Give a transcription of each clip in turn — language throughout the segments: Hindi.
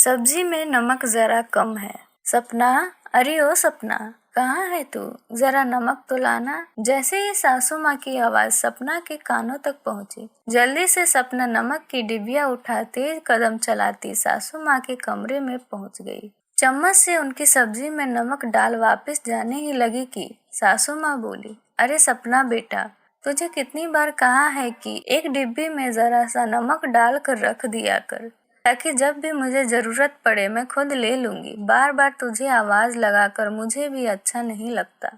सब्जी में नमक जरा कम है। सपना, अरे ओ सपना, कहाँ है तू? जरा नमक तो लाना। जैसे ही सासू माँ की आवाज सपना के कानों तक पहुंची, जल्दी से सपना नमक की डिबिया उठा तेज कदम चलाती सासू माँ के कमरे में पहुंच गई। चम्मच से उनकी सब्जी में नमक डाल वापस जाने ही लगी कि सासू माँ बोली, अरे सपना बेटा, तुझे कितनी बार कहा है कि एक डिब्बी में जरा सा नमक डाल कर रख दिया कर, ताकि जब भी मुझे जरूरत पड़े मैं खुद ले लूंगी। बार बार तुझे आवाज लगाकर मुझे भी अच्छा नहीं लगता,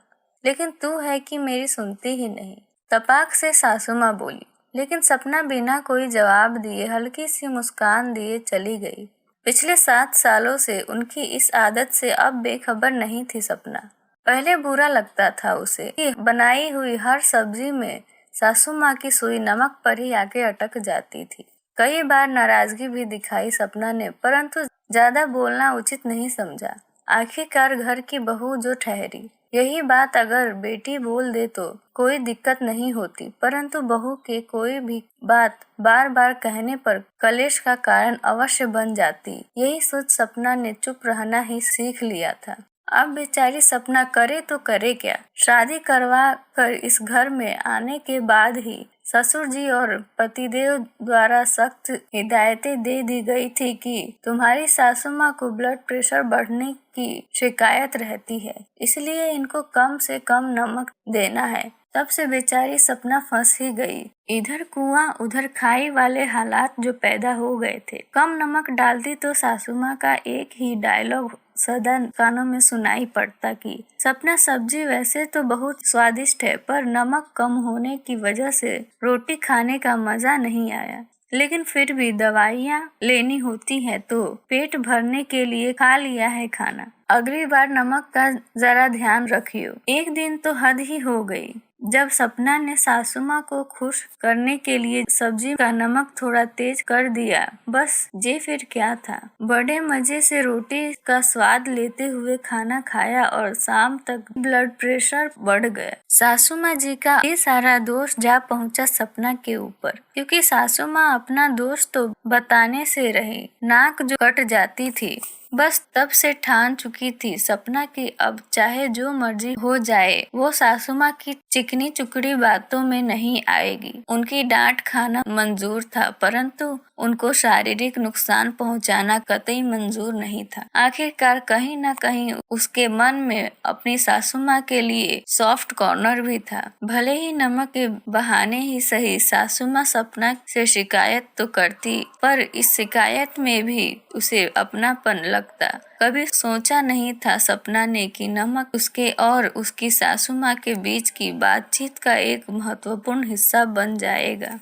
लेकिन तू है कि मेरी सुनती ही नहीं, तपाक से सासू माँ बोली। लेकिन सपना बिना कोई जवाब दिए हल्की सी मुस्कान दिए चली गई। पिछले 7 सालों से उनकी इस आदत से अब बेखबर नहीं थी सपना। पहले बुरा लगता था उसे कि बनाई हुई हर सब्जी में सासू माँ की सुई नमक पर ही आके अटक जाती थी। कई बार नाराजगी भी दिखाई सपना ने, परंतु ज्यादा बोलना उचित नहीं समझा। आखिरकार घर की बहू जो ठहरी, यही बात अगर बेटी बोल दे तो कोई दिक्कत नहीं होती, परंतु बहू के कोई भी बात बार बार कहने पर कलेश का कारण अवश्य बन जाती। यही सोच सपना ने चुप रहना ही सीख लिया था। अब बेचारी सपना करे तो करे क्या? शादी करवा कर इस घर में आने के बाद ही ससुर जी और पतिदेव द्वारा सख्त हिदायतें दे दी गई थी कि तुम्हारी सासू माँ को ब्लड प्रेशर बढ़ने की शिकायत रहती है, इसलिए इनको कम से कम नमक देना है। तब से बेचारी सपना फंस ही गई। इधर कुआं उधर खाई वाले हालात जो पैदा हो गए थे। कम नमक डालती तो सासू माँ का एक ही डायलॉग सदा कानों में सुनाई पड़ता कि सपना सब्जी वैसे तो बहुत स्वादिष्ट है, पर नमक कम होने की वजह से रोटी खाने का मजा नहीं आया। लेकिन फिर भी दवाइयाँ लेनी होती है तो पेट भरने के लिए खा लिया है खाना। अगली बार नमक का जरा ध्यान रखियो। एक दिन तो हद ही हो गई जब सपना ने सासू माँ को खुश करने के लिए सब्जी का नमक थोड़ा तेज कर दिया। बस ये फिर क्या था, बड़े मजे से रोटी का स्वाद लेते हुए खाना खाया और शाम तक ब्लड प्रेशर बढ़ गया। सासू माँ जी का ये सारा दोष जा पहुंचा सपना के ऊपर, क्योंकि सासू माँ अपना दोष तो बताने से रही, नाक जो कट जाती थी। बस तब से ठान चुकी थी सपना कि अब चाहे जो मर्जी हो जाए वो सासू माँ की चिकनी चुकड़ी बातों में नहीं आएगी। उनकी डांट खाना मंजूर था, परंतु उनको शारीरिक नुकसान पहुंचाना कतई मंजूर नहीं था। आखिरकार कहीं न कहीं उसके मन में अपनी सासू माँ के लिए सॉफ्ट कॉर्नर भी था। भले ही नमक के बहाने ही सही सासू माँ सपना से शिकायत तो करती, पर इस शिकायत में भी उसे अपनापन लगता। कभी सोचा नहीं था सपना ने कि नमक उसके और उसकी सासू माँ के बीच की बातचीत का एक महत्वपूर्ण हिस्सा बन जाएगा।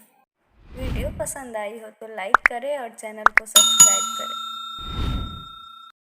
वीडियो पसंद आई हो तो लाइक करें और चैनल को सब्सक्राइब करें।